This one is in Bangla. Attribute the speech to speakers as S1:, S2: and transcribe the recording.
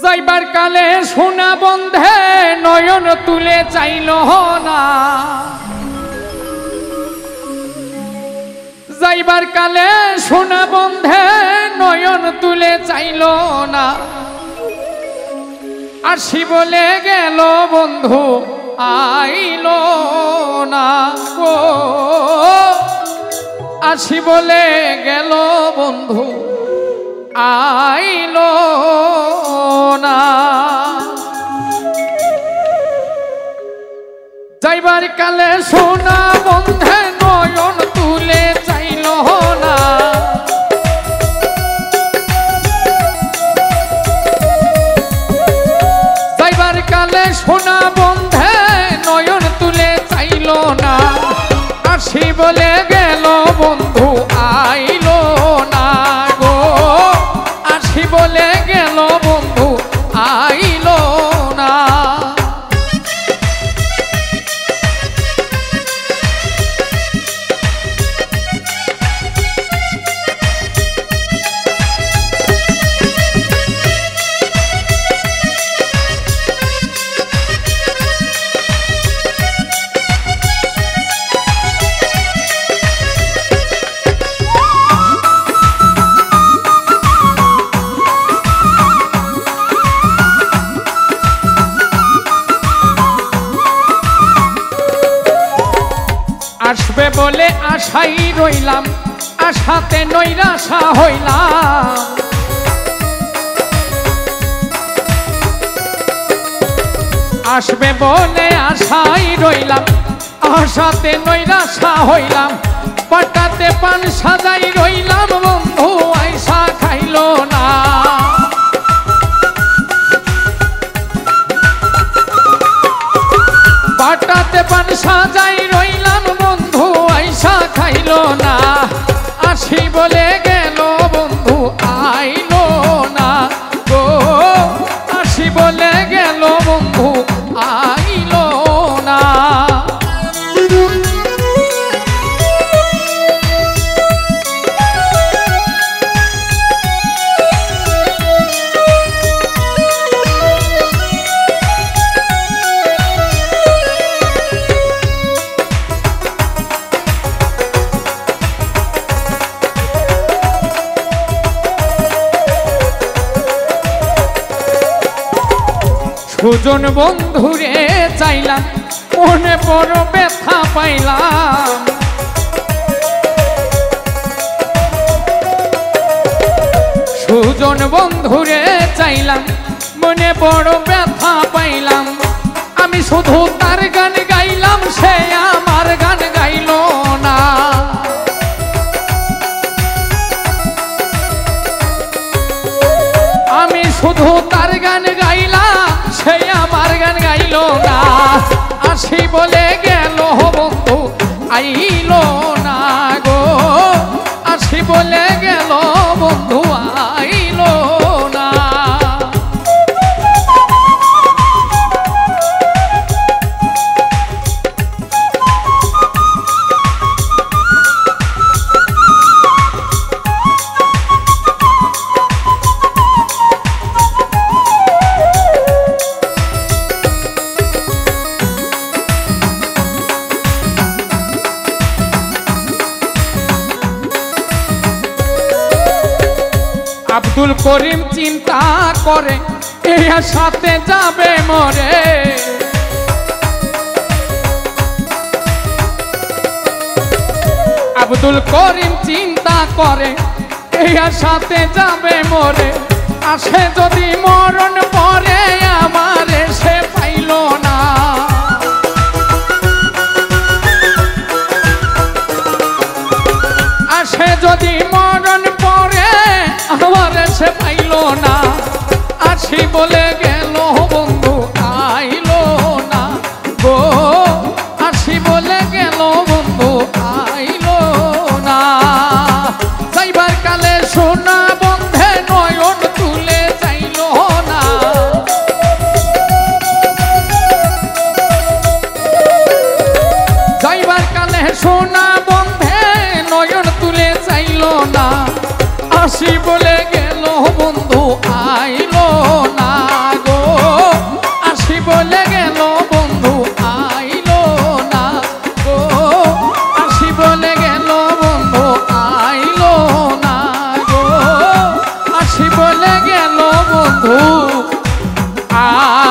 S1: যাইবার কালে সোনা বন্ধে নয়ন তুলে চাইল না, যাইবার কালে সোনা বন্ধে নয়ন তুলে চাইল না। আসি বলে গেল বন্ধু আইল না গো, আসি বলে গেল বন্ধু আইল না। যাইবার কালে সোনা বন্ধে নয়ন তুলে চাইল না, যাইবার কালে সোনা বন্ধে নয়ন তুলে চাইল না। আসি বলে গেল বন্ধু আইল না গো, আসি বলে গেল বন্ধু আইল না। আসবে বলে আশাই রইলাম, আশাতে নৈরাশা হইলাম। আসবে বলে আশাই রইলাম, আশাতে নৈরাশা হইলাম। পাটাতে পান সাজাই রইলাম, বন্ধু আইসা খাইল না। পাটাতে পান সাজাই রইলাম, বন্ধু আইসা খাইল না। আসি বলে গেল বন্ধু আইল না গো, আসি বলে গেল বন্ধু আইল না। সুজন বন্ধুরে চাইলাম, মনে বড় ব্যথা পাইলাম। সুজন বন্ধুরে চাইলাম, মনে বড় ব্যথা পাইলাম। আমি শুধু তার গান গাইলাম, সে আমার গান গাইল না। আমি শুধু তার গান গাইলাম, সে আমার গান গাইল না। আসি বলে গেল বন্ধু আইল না গো, আসি বলে গেল বন্ধু আইল না। আব্দুল করিম চিন্তা করে এই সাথে যাবে মরে। আব্দুল করিম চিন্তা করে এই সাথে যাবে মরে। আসে যদি মরণ পরে আমারে সে পাইল না। আসে যদি মরণ পরে আমারে সে পাইল না। আসি বলে গেল বন্ধু আইল না গো, আসি বলে গেল বন্ধু আইল না। যাইবার কালে সোনা বন্ধে নয়ন তুলে চাইল না। যাইবার কালে সোনা বন্ধে নয়ন তুলে চাইল না। আসি বলে গেল বন্ধু আইল না। আ